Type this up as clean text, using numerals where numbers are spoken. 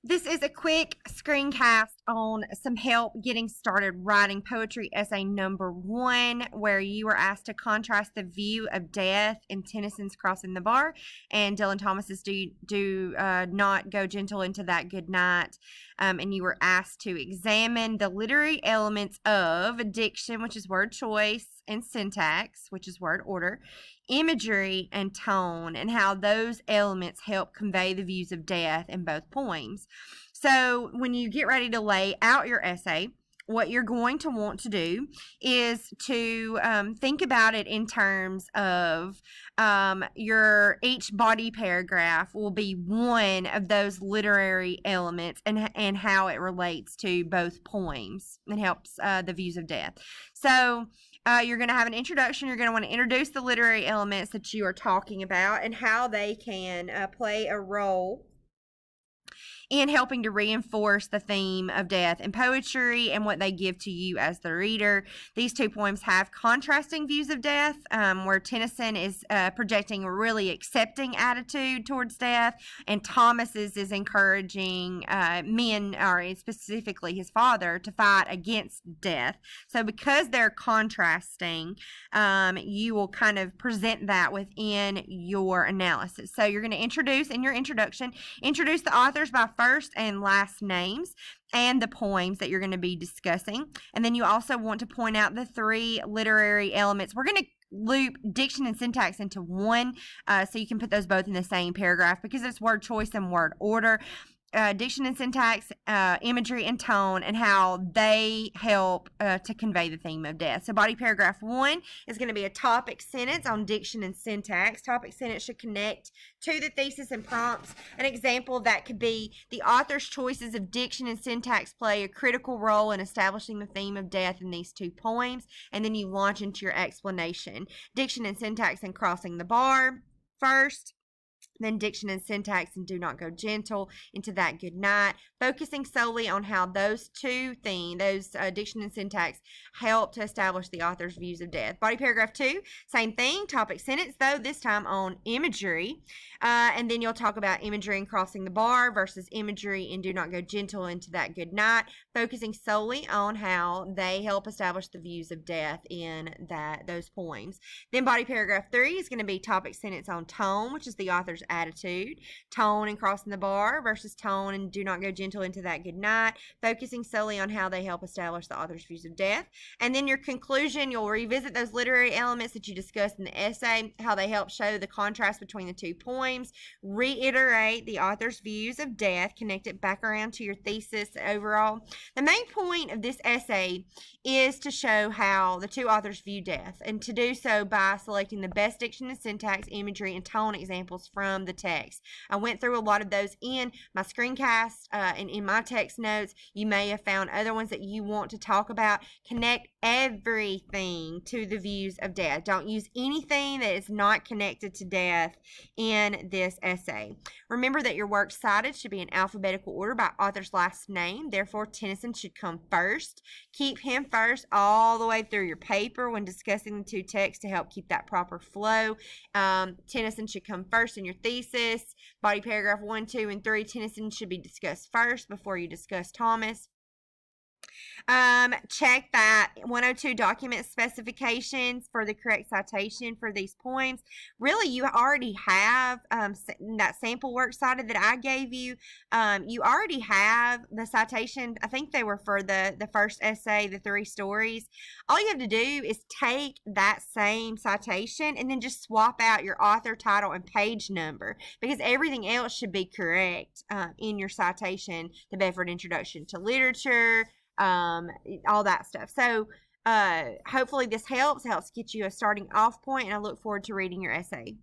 This is a quick screencast on some help getting started writing poetry essay number 1, where you were asked to contrast the view of death in Tennyson's Crossing the Bar and Dylan Thomas's Do Not Go Gentle into That Good Night. And you were asked to examine the literary elements of diction, which is word choice, and syntax, which is word order, imagery, and tone, and how those elements help convey the views of death in both poems. So when you get ready to lay out your essay, what you're going to want to do is to think about it in terms of your each body paragraph will be one of those literary elements and how it relates to both poems and helps the views of death. So you're going to have an introduction. You're going to want to introduce the literary elements that you are talking about and how they can play a role in helping to reinforce the theme of death in poetry and what they give to you as the reader. These two poems have contrasting views of death, where Tennyson is projecting a really accepting attitude towards death, and Thomas's is encouraging men, or specifically his father, to fight against death. So because they're contrasting, you will kind of present that within your analysis. So you're going to introduce the authors by first and last names and the poems that you're going to be discussing. And then you also want to point out the 3 literary elements. We're going to loop diction and syntax into one, so you can put those both in the same paragraph because it's word choice and word order. Diction and syntax, imagery and tone, and how they help to convey the theme of death. So body paragraph 1 is going to be a topic sentence on diction and syntax. Topic sentence should connect to the thesis and prompts. An example of that could be: the author's choices of diction and syntax play a critical role in establishing the theme of death in these 2 poems. And then you launch into your explanation. Diction and syntax and Crossing the Bar first, then diction and syntax and Do Not Go Gentle into That Good Night, focusing solely on how those 2 themes, diction and syntax, help to establish the author's views of death. Body paragraph 2, same thing, topic sentence, though this time on imagery, and then you'll talk about imagery in Crossing the Bar versus imagery in Do Not Go Gentle into That Good Night, focusing solely on how they help establish the views of death in those poems. Then body paragraph 3 is going to be topic sentence on tone, which is the author's attitude, tone in Crossing the Bar versus tone and Do Not Go Gentle into That Good Night, focusing solely on how they help establish the author's views of death. And then your conclusion, you'll revisit those literary elements that you discussed in the essay, how they help show the contrast between the 2 poems, reiterate the author's views of death, connect it back around to your thesis overall. The main point of this essay is to show how the 2 authors view death, and to do so by selecting the best diction and syntax, imagery, and tone examples from the text. I went through a lot of those in my screencast and in my text notes. You may have found other ones that you want to talk about. Connect everything to the views of death. Don't use anything that is not connected to death in this essay. Remember that your works cited should be in alphabetical order by author's last name. Therefore, Tennyson should come first. Keep him first all the way through your paper when discussing the 2 texts to help keep that proper flow. Tennyson should come first in your thesis. Body paragraph 1, 2, and 3, Tennyson should be discussed first before you discuss Thomas. Check that 102 document specifications for the correct citation for these poems. Really, you already have that sample works cited that I gave you. You already have the citation. I think they were for the first essay, the 3 stories. All you have to do is take that same citation and then just swap out your author, title, and page number, because everything else should be correct in your citation, the Bedford Introduction to Literature, all that stuff. So hopefully this helps get you a starting off point, and I look forward to reading your essay.